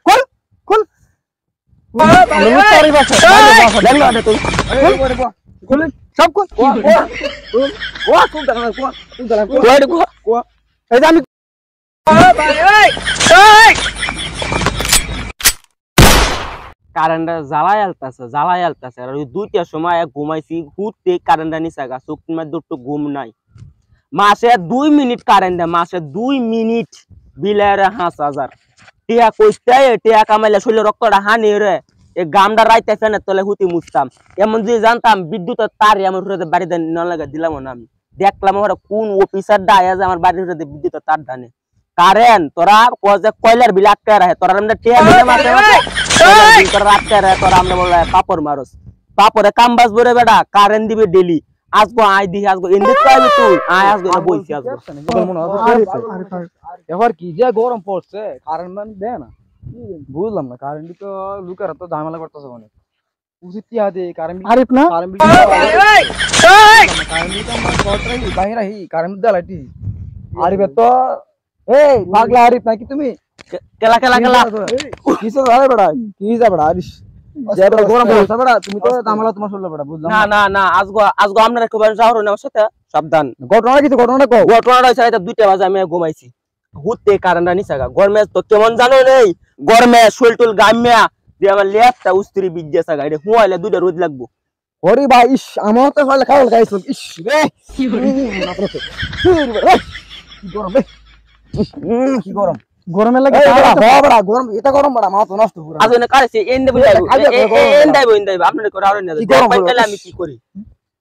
खोल खोल सब खोल কারেন্টটা জ্বালাই আলতাছে আর ওই দুইটার সময় ঘুমাইছি হুটতে কারেন্টটা নিচে গা চোখের মধ্যে একটু ঘুম নাই মাসে 2 মিনিট কারেন্ট দেয় মাসে 2 মিনিট বিলের 5000 টিয়া কইতে টিয়া কামাইলে শরীরে রক্তটা হানি রে এই গামটা রাইতে ফেনের তলে হুতি মুছতাম এমন যে জানতাম বিদ্যুতের তার আমার বাড়িতে না লাগা দিলাম না আমি দেখলাম ওরা কোন অফিসার ডায়া যে আমার বাড়ির বিদ্যুতের তার ডানে কারেন্ট তোরা কয়লার বিল আটকে রাখে তোরা আমরা টিয়া দিলে মাসে তোরা আটকে রাখে তোরা আমরা বলে পাপড় মারস পাপড়ে কাম বাজবো রে বেটা কারেন্ট দিবে ডেলি আজগো আই দিহি আজগো এন্ডিত পাইবি তুই আই আজগো না বইছি আজগো এবার কি যে গরম পড়ছে কারেন্ট মান দে না বুঝলাম না কারেন্ট তো লুকার তো ঝামেলা করতেছে অনেক উচিত কি আদে কারেন্ট আরিফ না কারেন্ট বাইরে হি কারেন্ট দালাটি আরিফ তো এই পাগলা আরিফ নাকি তুমি কেলা কেলা কেলা কিসে আরে বড়া কি যা বড়া আরিফ যে বড় গরম পড়ছে বড়া তুমি তো ঝামেলা তোমার শুনলে বড়া বুঝলাম না না না আজগো আজগো আপনারা কবার যাওর না সাথে সাবধান ঘটনাটা কও ঘটনাটা হইছে 2টা বাজে আমি ঘুমাইছি হুতে কারেন্টটা নিচে গা গরমে তো কেমন জানো নেই গরমে শৈলটুল গামিয়া যে আমার লেফটা উস্ত্রি বিজ্ঞাসা গাড়ি হুয়াইলে 2টা রোদ লাগবো ওরে ভাই ইস আমার তো হল খাওয়াল গাইছো ইস রে কি গরম রে কি গরম গরমে লাগে বড়া গরম এটা গরম বড়া মা তো নষ্ট পুরো আজনে কাছে এন্ডে বুঝাইবো এন্ডাইবো আপনাদের করে আরো না দেখবেন কালে আমি কি করি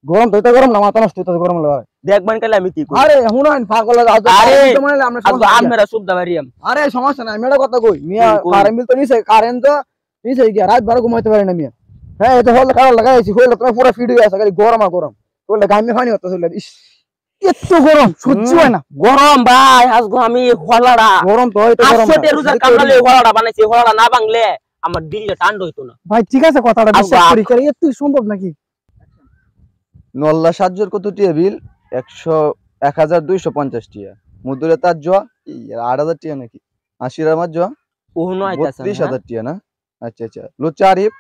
গরম তো এটা গরম না মাথা নষ্ট তো গরম লাগে দেখবেন কালে আমি কি করি আরে হুনাইন পাগল আরে আমরা আমরা সব দাবারিয়াম আরে সমস্যা নাই মেডা কথা কই মিয়া কারেন্ট বিল তো নিছে কারেন্ট তো নিছে কি রাত বারে ঘুমাইতে পারি না মিয়া হ্যাঁ এটা হল খাওয়া লাগাইছি হইলো তুমি পুরো ফিড হয়ে আছে খালি গরম হইলো গামে পানি হতো হইলো ইস এত গরম সহ্য হয় না গরম ভাই আজগো আমি হলাড়া গরম তো এটা গরম 800 রোজার কামড়ালে হলাড়া বানাইছি হলাড়া না বাংলে আমার দিলটা ঠান্ডা হইতো না ভাই ঠিক আছে কথাটা বিশ্বাস করি করে এত সম্ভব নাকি নল্লা সাজ্জর কত টিয়া বিল 1250 টিয়া মুদুরে তার জোয়া 8000 টিয়া নাকি 80 আমার জোয়া ওহনো আইতাছে 30000 টিয়া না আচ্ছা আচ্ছা লুচা আরিফ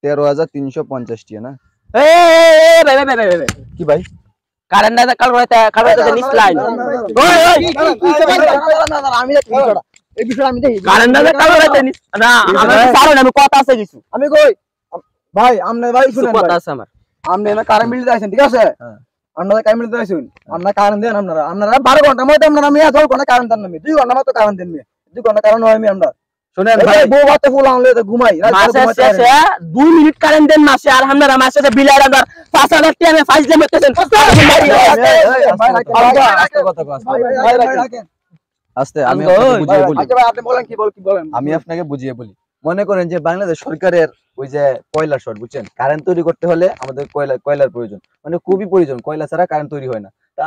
13350 টিয়া না এ ভাই ভাই ভাই ভাই কি ভাই কারেন্ট না কাল রাতে নিস লাইন ওই আমি এই বিষয় আমি দেখি কারেন্ট না কাল রাতে নিস না আমি পারো না আমি কথা আছে কিছু আমি কই ভাই আমনে ভাই শুনেন কথা আছে আমার আমনে না কারেন্ট বিল দিয়েছেন ঠিক আছে আপনারা কারেন্ট বিল দিয়েছেন আপনারা কারেন্ট দেন আপনারা 12 ঘন্টার মধ্যে আপনারা আমি 12 ঘন্টা কারেন্ট দেন না 2 ঘন্টার মতো কারেন্ট দেন 2 ঘন্টা কারেন্ট হয় আমি আমরা শুনেন ভাই বউ বাতে ফুল আনলে তো ঘুমাই মাসে শেষে 2 মিনিট কারেন্ট দেন মাসে আর আমরা মাসে বিল আর 5000 টাকা আমি ফাইজলে মেতেছেন আস্তে আমি বুঝিয়ে বলি আচ্ছা ভাই আপনি বলেন কি বলেন আমি আপনাকে বুঝিয়ে বলি মনে করেন যে বাংলাদেশ সরকারের ওই যে কয়লা শর্ট বুঝছেন কারেন্ট তৈরি করতে হলে আমাদের কয়লার প্রয়োজন মানে খুবই প্রয়োজন কয়লা ছাড়া কারেন্ট তৈরি হয় না তা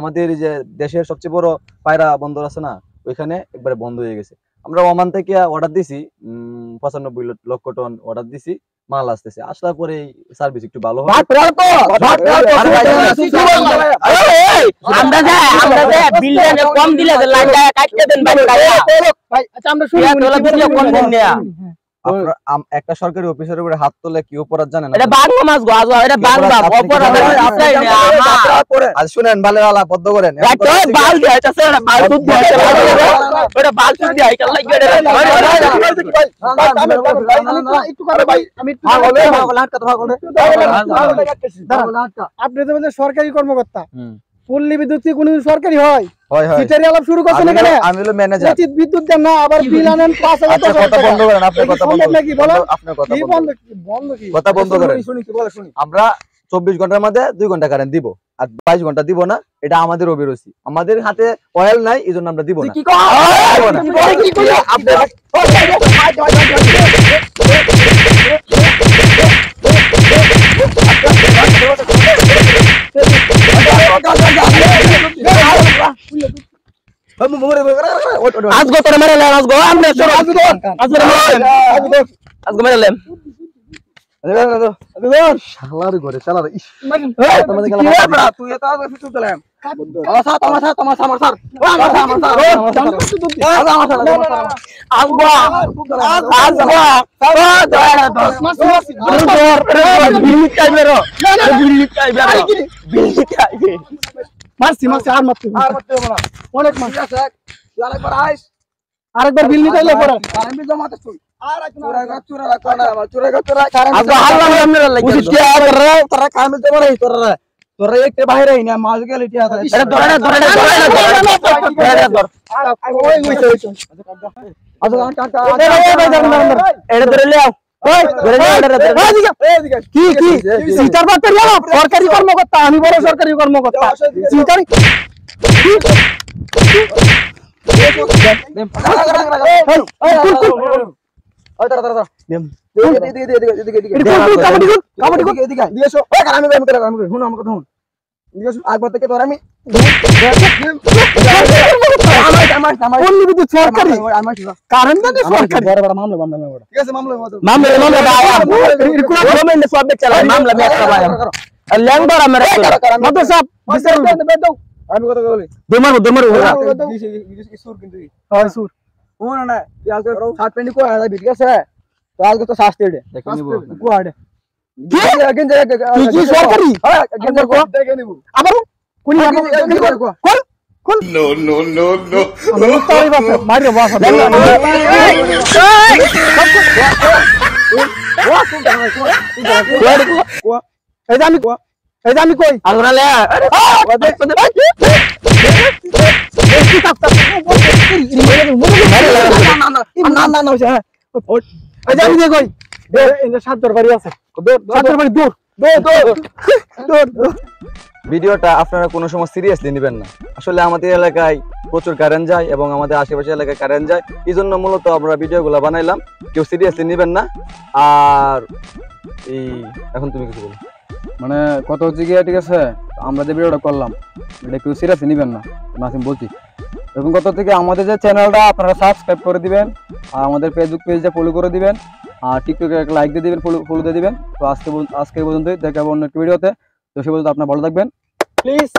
আমাদের যে দেশের সবচেয়ে বড় পায়রা বন্দর আছে না ওইখানে একবারে বন্ধ হয়ে গেছে আমরা ওমান থেকে অর্ডার দিছি 95 লক্ষ টন অর্ডার দিছি মাল আসতেছে আসার পরে সার্ভিস একটু ভালো হবে আমরা যে বিলটা কম দিলে যে লাইনটা কাটতে দেন ভাই আচ্ছা আমরা শুনি কম দেন না একটা সরকারি অফিসের উপরে হাত তোলে কি অপরাধ জানেন এটা বাংলা মাছ গো আজ এটা বাংলা অপরাধ আছে না আজ শুনেন ভালো আলা বদ্ধ করেন এটা বাল দিয়েছে এটা বাল দুধ দিয়েছে এটা বাল দুধ দিয়ে আইকাল লাগে একটু করে ভাই আমি একটু পাগল হাত কথা পাগল আপনি তো বলেন সরকারি কর্মকর্তা পল্লী বিদ্যুৎ কি কোনো সরকারি হয় হয় হয় সিটারি আলাপ শুরু করছেন এখানে আমি হলো ম্যানেজার উচিত বিদ্যুৎ দেন না আবার বিল আনেন 5000 আচ্ছা কথা বন্ধ করেন আপনি কথা বন্ধ নাকি বলো আপনি কথা বন্ধ কি কথা বন্ধ করেন শুনি কি বলে শুনি আমরা 24 ঘন্টার মধ্যে 2 ঘন্টা কারেন্ট দিব আর 22 ঘন্টা দিব না এটা আমাদের অভিরুচি আমাদের হাতে অয়েল নাই এজন্য আমরা দিব না কি কই কি কই আপনি আজগো তোর মেরে লে আজগো আমরা আজগো মেরে লে শালার ঘরে শালার তুই এত আগে ফিটু দিলাম আরেকবার বিল নিতে পরে তোরা একটু বাইরে না মাছ গেলে সরকারি কর্মকর্তা আমি বড় সরকারি কর্মকর্তা আগবার থেকে তোর আমি আমি কথা বলি ঠিক আছে তো আজকে তো শাস্তি আমি কই ভিডিওটা আপনারা কোনো সময় সিরিয়াসলি নেবেন না। আসলে আমাদের এলাকায় প্রচুর কারেন্ট যায় এবং আমাদের আশেপাশের এলাকায় কারেন্ট যায়, এই জন্য মূলত আমরা ভিডিওগুলো বানাইলাম। কেউ সিরিয়াসলি নেবেন না। আর এই এখন তুমি কিছু বলো। মানে কত হচ্ছে গিয়ে ঠিক আছে, আমরা যে ভিডিওটা করলাম এটা কেউ সিরিয়াসলি নেবেন না, নাসিম বলছি। এবং কত থেকে আমাদের যে চ্যানেলটা আপনারা সাবস্ক্রাইব করে দিবেন, আর আমাদের ফেসবুক পেজটা ফলো করে দিবেন, আর টিকটকে একটা লাইক দিয়ে দিবেন, ফলো দিয়ে দিবেন। তো আজকে পর্যন্তই দেখা হবে অন্য একটা ভিডিওতে। তো সে পর্যন্ত আপনারা ভালো থাকবেন প্লিজ।